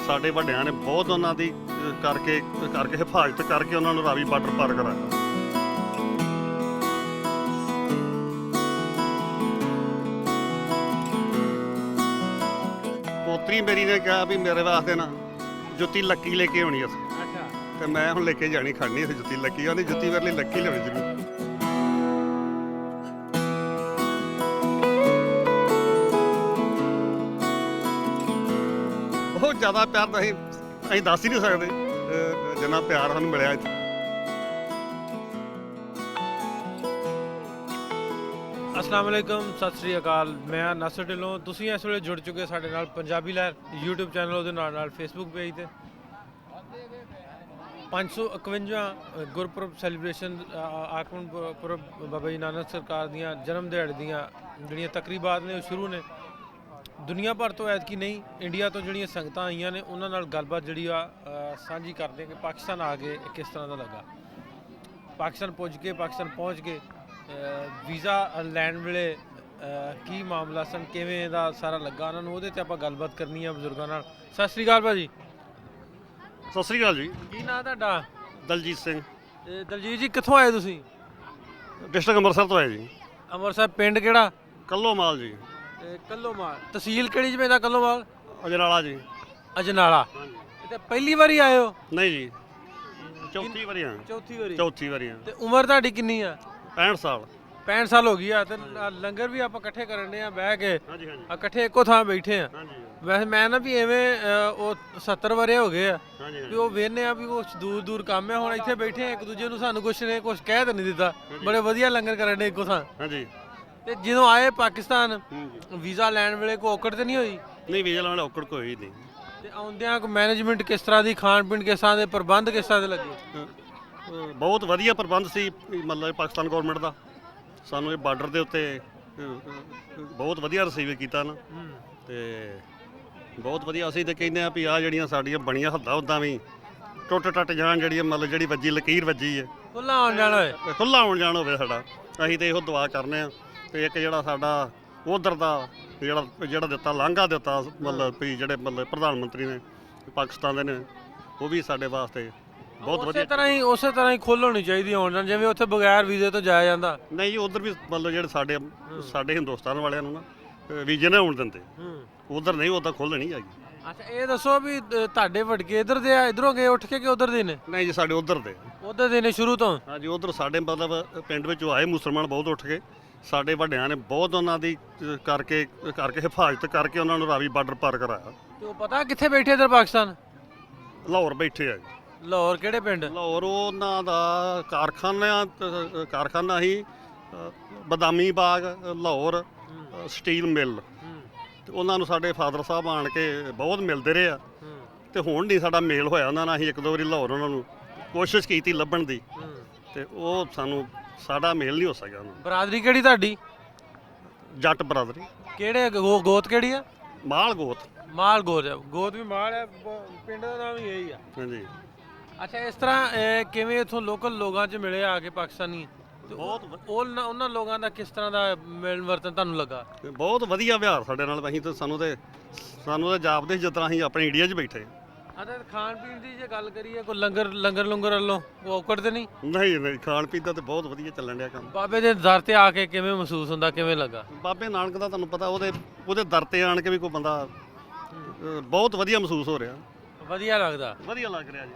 ਸਾਡੇ ਵੱਡਿਆਂ ਨੇ ਬਹੁਤ ਉਹਨਾਂ ਦੀ ਕਰਕੇ ਹਿਫਾਜ਼ਤ ਕਰਕੇ ਉਹਨਾਂ ਨੂੰ ਰਾਵੀ ਬਾਰਡਰ ਪਾਰ ਕਰਾਇਆ। ਪੋਤਰੀ ਮੇਰੀ ਨੇ ਕਿਹਾ ਵੀ ਮੇਰੇ ਵਾਸਤੇ ਨਾ ਜੁੱਤੀ ਲੱਕੀ ਲੈ ਕੇ ਆਉਣੀ ਅਸੀਂ। ਅੱਛਾ, ਤੇ ਮੈਂ ਹੁਣ ਲੈ ਕੇ ਜਾਣੀ ਖੜਨੀ ਅਸੀਂ ਜੁੱਤੀ ਲੱਕੀ, ਉਹਦੀ ਜੁੱਤੀ ਮੇਰੇ ਲਈ ਲੱਕੀ ਲਿਆਉਣੀ ਜ਼ਰੂਰ। ਬਹੁਤ ਜ਼ਿਆਦਾ ਪਿਆਰ ਤਾਂ ਅਸੀਂ ਦੱਸ ਹੀ ਨਹੀਂ ਸਕਦੇ ਜਿੰਨਾ ਪਿਆਰ ਸਾਨੂੰ ਮਿਲਿਆ ਇੱਥੇ। अस्सलाम वालेकुम, सत श्री अकाल। मैं नासिर ढिल्लों। ਤੁਸੀਂ ਇਸ ਵੇਲੇ ਜੁੜ ਚੁੱਕੇ ਸਾਡੇ ਨਾਲ ਪੰਜਾਬੀ ਲਹਿਰ YouTube ਚੈਨਲ, ਉਹਦੇ ਨਾਲ Facebook ਪੇਜ ਤੇ 551 ਗੁਰਪੁਰਬ ਸੈਲੀਬ੍ਰੇਸ਼ਨ ਆਗਮਨ ਪੁਰਬ ਬਾਬਾ ਜੀ ਨਾਨਕ ਸਰਕਾਰ ਦੀਆਂ ਜਨਮ ਦਿਹਾੜੇ ਦੀਆਂ ਜਿਹੜੀਆਂ ਤਕਰੀਬਾਤ ਨੇ ਉਹ ਸ਼ੁਰੂ ਨੇ। ਦੁਨੀਆ ਭਰ ਤੋਂ ਐਤਕੀ ਨਹੀਂ, ਇੰਡੀਆ ਤੋਂ ਜਿਹੜੀਆਂ ਸੰਗਤਾਂ ਆਈਆਂ ਨੇ ਉਹਨਾਂ ਨਾਲ ਗੱਲਬਾਤ ਜਿਹੜੀ ਆ ਸਾਂਝੀ ਕਰਦੇ ਕਿ ਪਾਕਿਸਤਾਨ ਆ ਕੇ ਕਿਸ ਤਰ੍ਹਾਂ ਦਾ ਲੱਗਾ। ਪਾਕਿਸਤਾਨ ਪਹੁੰਚ ਕੇ ਵੀਜ਼ਾ ਲੈਣ ਵੇਲੇ ਕੀ ਮਾਮਲਾ ਸਨ, ਕਿਵੇਂ ਦਾ ਸਾਰਾ ਲੱਗਾ ਉਹਨਾਂ ਨੂੰ, ਉਹਦੇ ਤੇ ਆਪਾਂ ਗੱਲਬਾਤ ਕਰਨੀ ਆ ਬਜ਼ੁਰਗਾਂ ਨਾਲ। ਸਤਿ ਸ਼੍ਰੀ ਅਕਾਲ ਭਾਜੀ। ਸਤਿ ਸ੍ਰੀ ਅਕਾਲ ਜੀ। ਕੀ ਨਾਂ ਤੁਹਾਡਾ? ਦਲਜੀਤ ਸਿੰਘ। ਦਲਜੀਤ ਜੀ, ਕਿੱਥੋਂ ਆਏ ਤੁਸੀਂ? ਡਿਸਟ੍ਰਿਕਟ ਅੰਮ੍ਰਿਤਸਰ ਤੋਂ ਆਏ ਜੀ। ਅੰਮ੍ਰਿਤਸਰ, ਪਿੰਡ ਕਿਹੜਾ? ਕੱਲੋਮਾਲ ਜੀ। ਕੱਲੋਮਾਲ। ਤਹਿਸੀਲ ਕਿਹੜੀ ਚ ਪੈਂਦਾ ਕੱਲੋਮਾਲ? ਅਜਨਾਲਾ ਜੀ। ਅਜਨਾਲਾ। ਤੇ ਪਹਿਲੀ ਵਾਰੀ ਆਏ ਹੋ? ਨਹੀਂ ਜੀ, ਚੌਥੀ ਵਾਰੀ ਆ। ਚੌਥੀ ਵਾਰੀ ਆ। ਤੇ ਉਮਰ ਤੁਹਾਡੀ ਕਿੰਨੀ ਆ? 65 ਸਾਲ। 65 ਸਾਲ ਹੋ ਗਈ ਆ। ਤੇ ਲੰਗਰ ਵੀ ਆਪਾਂ ਇਕੱਠੇ ਕਰਨ ਦੇ ਆ, ਬਹਿ ਕੇ ਹਾਂਜੀ ਹਾਂਜੀ ਇਕੱਠੇ ਇੱਕੋ ਥਾਂ ਬੈਠੇ ਆ। ਹਾਂਜੀ ਵੈਸੇ ਮੈਂ ਨਾ ਵੀ ਐਵੇਂ ਉਹ 70 ਵਰੇ ਹੋ ਗਏ ਆ ਹਾਂਜੀ ਵੀ ਉਹ ਵੇਖਨੇ ਆ ਵੀ ਉਹ ਦੂਰ ਕਾਮ ਹੈ। ਹੁਣ ਇੱਥੇ ਬੈਠੇ ਆ, ਇੱਕ ਦੂਜੇ ਨੂੰ ਸਾਨੂੰ ਕੁਛ ਕਹਿ ਤਾਂ ਨਹੀਂ ਦਿੱਤਾ। ਬੜੇ ਵਧੀਆ ਲੰਗਰ ਕਰਨ ਦੇ ਇੱਕੋ ਥਾਂ। ਹਾਂਜੀ। ਤੇ ਜਦੋਂ ਆਏ ਪਾਕਿਸਤਾਨ ਵੀਜ਼ਾ ਲੈਣ ਵੇਲੇ ਕੋਈ ਔਕੜ ਤੇ ਨਹੀਂ ਹੋਈ? ਨਹੀਂ, ਵੀਜ਼ਾ ਲਾਉਣ ਔਕੜ ਕੋਈ ਨਹੀਂ। ਤੇ ਆਉਂਦਿਆਂ ਕੋ ਮੈਨੇਜਮੈਂਟ ਕਿਸ ਤਰ੍ਹਾਂ ਦੀ, ਖਾਣ ਪੀਣ ਕਿਸ ਤਰ੍ਹਾਂ ਦੇ, ਪ੍ਰਬੰਧ ਕਿਸ ਤਰ੍ਹਾਂ ਦੇ ਲੱਗੇ? ਬਹੁਤ ਵਧੀਆ ਪ੍ਰਬੰਧ ਸੀ ਮਤਲਬ ਪਾਕਿਸਤਾਨ ਗੌਰਮੈਂਟ ਦਾ। ਸਾਨੂੰ ਇਹ ਬਾਰਡਰ ਦੇ ਉੱਤੇ ਬਹੁਤ ਵਧੀਆ ਰਿਸੀਵ ਕੀਤਾ ਨਾ, ਤੇ ਬਹੁਤ ਵਧੀਆ। ਅਸੀਂ ਤਾਂ ਕਹਿੰਦੇ ਆ ਵੀ ਆਹ ਜਿਹੜੀਆਂ ਸਾਡੀਆਂ ਬਣੀਆਂ ਹੱਦਾਂ ਉੱਦਾਂ ਵੀ ਟੁੱਟ ਜਾਣ, ਜਿਹੜੀਆਂ ਮਤਲਬ ਜਿਹੜੀ ਵੱਜੀ ਲਕੀਰ ਵੱਜੀ ਹੈ, ਖੁੱਲਾ ਆਉਣ ਜਾਣਾ ਹੋਏ, ਖੁੱਲ੍ਹਾ ਆਉਣ ਜਾਣ ਹੋਵੇ ਸਾਡਾ। ਅਸੀਂ ਤਾਂ ਇਹੋ ਦੁਆ ਕਰਨੇ ਆ। ਤੇ ਇੱਕ ਜਿਹੜਾ ਸਾਡਾ ਉਧਰ ਦਾ ਜਿਹੜਾ ਦਿੱਤਾ ਲਾਂਘਾ ਦਿੱਤਾ ਮਤਲਬ ਵੀ ਜਿਹੜੇ ਮਤਲਬ ਪ੍ਰਧਾਨ ਮੰਤਰੀ ਨੇ ਪਾਕਿਸਤਾਨ ਦੇ ਨੇ, ਉਹ ਵੀ ਸਾਡੇ ਵਾਸਤੇ ਬਹੁਤ ਵਧੀਆ। ਉਸੇ ਤਰ੍ਹਾਂ ਹੀ ਖੁੱਲ੍ਹ ਹੋਣੀ ਚਾਹੀਦੀ ਆਉਣ ਜਾਣ, ਜਿਵੇਂ ਉੱਥੇ ਬਗੈਰ ਵੀਜ਼ੇ ਤੋਂ ਜਾਇਆ ਜਾਂਦਾ। ਨਹੀਂ ਜੀ, ਉਧਰ ਵੀ ਮਤਲਬ ਜਿਹੜੇ ਸਾਡੇ ਹਿੰਦੁਸਤਾਨ ਵਾਲਿਆਂ ਨੂੰ ਨਾ ਵੀਜ਼ੇ ਨਾ ਆਉਣ ਦਿੰਦੇ, ਉਧਰ ਨਹੀਂ, ਉਦਾਂ ਖੁੱਲ੍ਹ ਨਹੀਂ ਹੈਗੀ। ਅੱਛਾ, ਇਹ ਦੱਸੋ ਵੀ ਤੁਹਾਡੇ ਵੜਕੇ ਇੱਧਰ ਦੇ ਆ, ਇੱਧਰੋਂ ਗਏ ਉੱਠ ਕੇ ਕਿ ਉਧਰ ਦੇ ਨੇ? ਨਹੀਂ ਜੀ, ਸਾਡੇ ਉਧਰ ਦੇ ਨੇ ਸ਼ੁਰੂ ਤੋਂ। ਹਾਂਜੀ, ਉਧਰ ਸਾਡੇ ਮਤਲਬ ਪਿੰਡ ਵਿੱਚੋਂ ਆਏ ਮੁਸਲਮਾਨ ਬਹੁਤ ਉੱਠ ਕੇ। ਸਾਡੇ ਵੱਡਿਆਂ ਨੇ ਬਹੁਤ ਉਹਨਾਂ ਦੀ ਕਰਕੇ ਹਿਫਾਜ਼ਤ ਕਰਕੇ ਉਹਨਾਂ ਨੂੰ ਰਾਵੀ ਬਾਰਡਰ ਪਾਰ ਕਰਾਇਆ। ਤੇ ਉਹ ਪਤਾ ਕਿੱਥੇ ਬੈਠੇ ਇੱਧਰ ਪਾਕਿਸਤਾਨ? ਲਾਹੌਰ ਬੈਠੇ ਆ ਜੀ। ਲਾਹੌਰ ਕਿਹੜੇ ਪਿੰਡ? ਲਾਹੌਰ ਉਹਨਾਂ ਦਾ ਕਾਰਖਾਨਾ ਹੀ ਬਦਾਮੀ ਬਾਗ, ਲਾਹੌਰ ਸਟੀਲ ਮਿੱਲ। ਤੇ ਉਹਨਾਂ ਨੂੰ ਸਾਡੇ ਫਾਦਰ ਸਾਹਿਬ ਆਣ ਕੇ ਬਹੁਤ ਮਿਲਦੇ ਰਹੇ ਆ। ਤੇ ਹੁਣ ਨਹੀਂ ਸਾਡਾ ਮੇਲ ਹੋਇਆ ਉਹਨਾਂ ਨਾਲ। ਅਸੀਂ ਇੱਕ ਦੋ ਵਾਰੀ ਲਾਹੌਰ ਉਹਨਾਂ ਨੂੰ ਕੋਸ਼ਿਸ਼ ਕੀਤੀ ਲੱਭਣ ਦੀ, ਤੇ ਉਹ ਸਾਡਾ ਮੇਲ ਨਹੀਂ ਹੋ ਸਕਿਆ ਉਹਨਾਂ ਨਾਲ। ਬਰਾਦਰੀ ਕਿਹੜੀ ਤੁਹਾਡੀ? ਜੱਟ ਬਰਾਦਰੀ। ਕਿਹੜੇ ਗੋਤ ਕਿਹੜੀ ਆ? ਮਾਲ ਗੋਤ। ਮਾਲ ਗੋਤ ਆ। ਗੋਤ ਵੀ ਮਾਲ ਆ, ਪਿੰਡ ਦਾ ਨਾਮ ਹੀ ਇਹੀ ਆ। ਹਾਂਜੀ। ਅੱਛਾ, ਇਸ ਤਰ੍ਹਾਂ ਕਿਵੇਂ ਇੱਥੋਂ ਲੋਕਲ ਲੋਕਾਂ 'ਚ ਮਿਲੇ ਆ ਕੇ ਪਾਕਿਸਤਾਨੀ? ਉਹਨਾਂ ਲੋਕਾਂ ਦਾ ਕਿਸ ਤਰ੍ਹਾਂ ਦਾ ਮਿਲਣ ਵਰਤਨ ਤੁਹਾਨੂੰ ਲੱਗਾ? ਬਹੁਤ ਵਧੀਆ ਵਿਹਾਰ ਸਾਡੇ ਨਾਲ। ਅਸੀਂ ਤਾਂ ਸਾਨੂੰ ਤਾਂ ਜਾਪਦੇ ਜਿਸ ਤਰ੍ਹਾਂ ਅਸੀਂ ਆਪਣੇ ਇੰਡੀਆ 'ਚ ਬੈਠੇ। ਅੱਛਾ, ਖਾਣ ਪੀਣ ਦੀ ਜੇ ਗੱਲ ਕਰੀਏ, ਕੋਈ ਲੰਗਰ ਵੱਲੋਂ ਔਕੜ ਤੇ ਨਹੀਂ? ਨਹੀਂ, ਖਾਣ ਪੀਣ ਦਾ ਤਾਂ ਬਹੁਤ ਵਧੀਆ ਚੱਲਣ ਡਿਆ ਕੰਮ। ਬਾਬੇ ਦੇ ਦਰ ਤੇ ਆ ਕੇ ਕਿਵੇਂ ਮਹਿਸੂਸ ਹੁੰਦਾ, ਕਿਵੇਂ ਲੱਗਾ? ਬਾਬੇ ਨਾਨਕ ਦਾ ਤੁਹਾਨੂੰ ਪਤਾ, ਉਹਦੇ ਦਰ ਤੇ ਆਣ ਕੇ ਵੀ ਕੋਈ ਬੰਦਾ ਬਹੁਤ ਵਧੀਆ ਮਹਿਸੂਸ ਹੋ ਰਿਹਾ। ਵਧੀਆ ਲੱਗਦਾ? ਵਧੀਆ ਲੱਗ ਰਿਹਾ ਜੀ।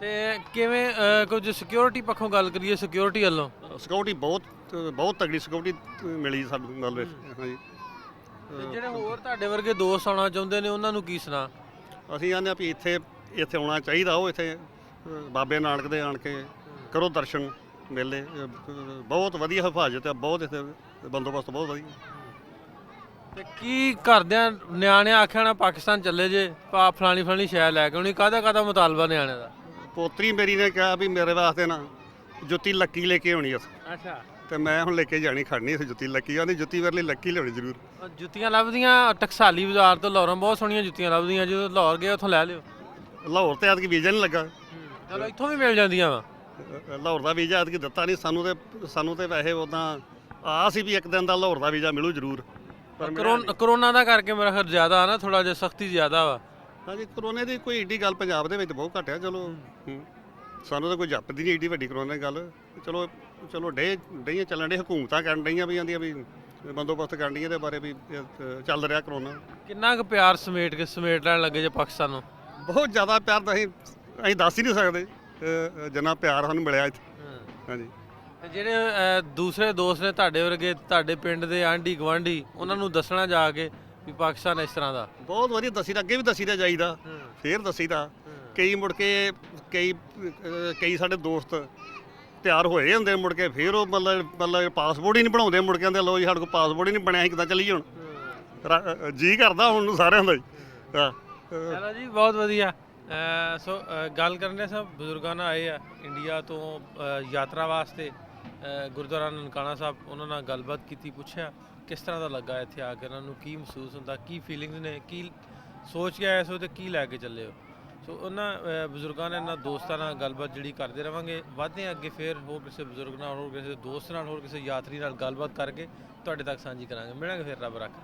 ਤੇ ਕਿਵੇਂ ਕੁਝ ਸਿਕਿਉਰਿਟੀ ਪੱਖੋਂ ਗੱਲ ਕਰੀਏ, ਸਿਕਿਉਰਿਟੀ ਵੱਲੋਂ? ਸਿਕਿਉਰਿਟੀ ਬਹੁਤ ਤਗੜੀ ਸਿਕਿਉਰਿਟੀ ਮਿਲੀ ਸਾਨੂੰ ਮਤਲਬ। ਹਾਂਜੀ। ਤੇ ਜਿਹੜੇ ਹੋਰ ਤੁਹਾਡੇ ਵਰਗੇ ਦੋਸਤ ਆਉਣਾ ਚਾਹੁੰਦੇ ਨੇ ਉਹਨਾਂ ਨੂੰ ਕੀ ਸੁਣਾ? ਅਸੀਂ ਆਉਂਦੇ ਆ ਵੀ ਇੱਥੇ ਆਉਣਾ ਚਾਹੀਦਾ। ਉਹ ਇੱਥੇ ਬਾਬੇ ਨਾਨਕ ਦੇ ਆਣ ਕੇ ਕਰੋ ਦਰਸ਼ਨ ਮੇਲੇ। ਬਹੁਤ ਵਧੀਆ ਹਿਫਾਜ਼ਤ ਆ, ਬਹੁਤ ਇੱਥੇ ਬੰਦੋਬਸਤ ਬਹੁਤ ਵਧੀਆ। ਤੇ ਕੀ ਘਰਦਿਆਂ ਨਿਆਣੇ ਆਖਿਆ ਨਾ ਪਾਕਿਸਤਾਨ ਚੱਲੇ ਜੇ, ਫਲਾਣੀ ਸ਼ੈ ਲੈ ਕੇ ਆਉਣੀ, ਕਾਹਦਾ ਮੁਤਾਲਬਾ ਨਿਆਣੇ ਦਾ? ਪੋਤਰੀ ਮੇਰੀ ਨੇ ਕਿਹਾ ਵੀ ਮੇਰੇ ਵਾਸਤੇ ਨਾ ਜੁੱਤੀ ਲੱਕੀ ਲੈ ਕੇ ਆਉਣੀ ਅਸੀਂ। ਅੱਛਾ। ਤੇ ਮੈਂ ਹੁਣ ਲੈ ਕੇ ਜਾਣੀ ਖੜਨੀ ਅਸੀਂ ਜੁੱਤੀ ਲੱਕੀ, ਉਹਦੀ ਜੁੱਤੀ ਮੇਰੇ ਲਈ ਲੱਕੀ ਲਿਆਉਣੀ ਜ਼ਰੂਰ। ਜੁੱਤੀਆਂ ਲੱਭਦੀਆਂ ਟਕਸਾਲੀ ਬਾਜ਼ਾਰ ਤੋਂ, ਲਾਹੌਰੋਂ ਬਹੁਤ ਸੋਹਣੀਆਂ ਜੁੱਤੀਆਂ ਲੱਭਦੀਆਂ। ਜਦੋਂ ਲਾਹੌਰ ਗਏ ਉੱਥੋਂ ਲੈ ਲਿਓ। ਲਾਹੌਰ ਤੇ ਐਤਕੀ ਵੀਜ਼ਾ ਨਹੀਂ ਲੱਗਾ। ਚਲੋ ਇੱਥੋਂ ਵੀ ਮਿਲ ਜਾਂਦੀਆਂ ਵਾ। ਲਾਹੌਰ ਦਾ ਵੀਜ਼ਾ ਐਤਕੀ ਦਿੱਤਾ ਨਹੀਂ ਸਾਨੂੰ ਤੇ ਵੈਸੇ ਉੱਦਾਂ ਆ ਸੀ ਵੀ ਇੱਕ ਦਿਨ ਦਾ ਲਾਹੌਰ ਦਾ ਵੀਜ਼ਾ ਮਿਲੂ ਜ਼ਰੂਰ। ਕਰੋਨਾ ਦਾ ਕਰਕੇ ਮੇਰਾ ਖਿਆਲ ਜ਼ਿਆਦਾ ਨਾ, ਥੋੜਾ ਜਿਹਾ ਸਖਤੀ ਜ਼ਿਆਦਾ ਵਾ। ਹਾਂਜੀ ਕਰੋਨੇ ਦੀ ਕੋਈ ਏਡੀ ਗੱਲ ਪੰਜਾਬ ਦੇ ਵਿੱਚ ਬਹੁਤ ਘੱਟ ਆ ਚਲੋ। ਸਾਨੂੰ ਤਾਂ ਕੋਈ ਜੱਪਦੀ ਨਹੀਂ ਏਡੀ ਵੱਡੀ ਕਰੋਨੇ ਦੀ ਗੱਲ। ਚਲੋ ਚਲੋ ਡਈਆਂ ਚੱਲਣ ਡੇ, ਹਕੂਮਤਾਂ ਕਰਨ ਡਈਆਂ ਵੀ ਜਾਂਦੀਆਂ ਵੀ ਬੰਦੋਬਸਤ ਕਰਨ ਡੀਆਂ ਇਹਦੇ ਬਾਰੇ ਵੀ ਚੱਲ ਰਿਹਾ ਕਰੋਨਾ। ਕਿੰਨਾ ਕੁ ਪਿਆਰ ਸਮੇਟ ਲੈਣ ਲੱਗੇ ਜੇ ਪਾਕਿਸਤਾਨ ਨੂੰ? ਬਹੁਤ ਜ਼ਿਆਦਾ ਪਿਆਰ ਤਾਂ ਅਸੀਂ ਦੱਸ ਹੀ ਨਹੀਂ ਸਕਦੇ ਜਿੰਨਾ ਪਿਆਰ ਸਾਨੂੰ ਮਿਲਿਆ ਇੱਥੇ। ਹਾਂਜੀ ਤੇ ਜਿਹੜੇ ਦੂਸਰੇ ਦੋਸਤ ਨੇ ਤੁਹਾਡੇ ਵਰਗੇ, ਤੁਹਾਡੇ ਪਿੰਡ ਦੇ ਆਂਢੀ ਗੁਆਂਢੀ, ਉਹਨਾਂ ਨੂੰ ਦੱਸਣਾ ਜਾ ਕੇ ਵੀ ਪਾਕਿਸਤਾਨ ਇਸ ਤਰ੍ਹਾਂ ਦਾ? ਬਹੁਤ ਵਧੀਆ ਦੱਸੀਦਾ, ਅੱਗੇ ਵੀ ਦੱਸੀਦਾ ਜਾਈਦਾ, ਫੇਰ ਦੱਸੀਦਾ। ਕਈ ਮੁੜ ਕੇ ਕਈ ਸਾਡੇ ਦੋਸਤ ਤਿਆਰ ਹੋਏ ਹੁੰਦੇ ਮੁੜ ਕੇ ਫੇਰ ਉਹ ਮਤਲਬ ਪਾਸਪੋਰਟ ਹੀ ਨਹੀਂ ਬਣਾਉਂਦੇ, ਮੁੜ ਕੇ ਕਹਿੰਦੇ ਲੋ ਜੀ ਸਾਡੇ ਕੋਲ ਪਾਸਪੋਰਟ ਹੀ ਨਹੀਂ ਬਣਿਆ, ਅਸੀਂ ਕਿੱਦਾਂ ਚੱਲੀਏ ਹੁਣ। ਜੀ ਕਰਦਾ ਹੁਣ ਨੂੰ ਸਾਰਿਆਂ ਦਾ ਹੀ। ਚਲੋ ਜੀ ਬਹੁਤ ਵਧੀਆ। ਸੋ ਗੱਲ ਕਰਨੇ ਸਭ ਬਜ਼ੁਰਗਾਂ ਨਾਲ ਆਏ ਆ ਇੰਡੀਆ ਤੋਂ ਯਾਤਰਾ ਵਾਸਤੇ ਗੁਰਦੁਆਰਾ ਨਨਕਾਣਾ ਸਾਹਿਬ, ਉਹਨਾਂ ਨਾਲ ਗੱਲਬਾਤ ਕੀਤੀ, ਪੁੱਛਿਆ ਕਿਸ ਤਰ੍ਹਾਂ ਦਾ ਲੱਗਾ ਇੱਥੇ ਆ ਕੇ, ਉਹਨਾਂ ਨੂੰ ਕੀ ਮਹਿਸੂਸ ਹੁੰਦਾ, ਕੀ ਫੀਲਿੰਗਸ ਨੇ, ਕੀ ਸੋਚ ਕੇ ਆਏ ਸੋ ਤੇ ਕੀ ਲੈ ਕੇ ਚੱਲੇ ਹੋ। ਸੋ ਉਹਨਾਂ ਬਜ਼ੁਰਗਾਂ ਨੇ, ਇਹਨਾਂ ਦੋਸਤਾਂ ਨਾਲ ਗੱਲਬਾਤ ਜਿਹੜੀ ਕਰਦੇ ਰਵਾਂਗੇ, ਵੱਧਦੇ ਹਾਂ ਅੱਗੇ, ਫਿਰ ਹੋਰ ਕਿਸੇ ਬਜ਼ੁਰਗ ਨਾਲ, ਹੋਰ ਕਿਸੇ ਦੋਸਤ ਨਾਲ, ਹੋਰ ਕਿਸੇ ਯਾਤਰੀ ਨਾਲ ਗੱਲਬਾਤ ਕਰਕੇ ਤੁਹਾਡੇ ਤੱਕ ਸਾਂਝੀ ਕਰਾਂਗੇ। ਮਿਲਾਂਗੇ ਫਿਰ, ਰੱਬ ਰੱਖਾ।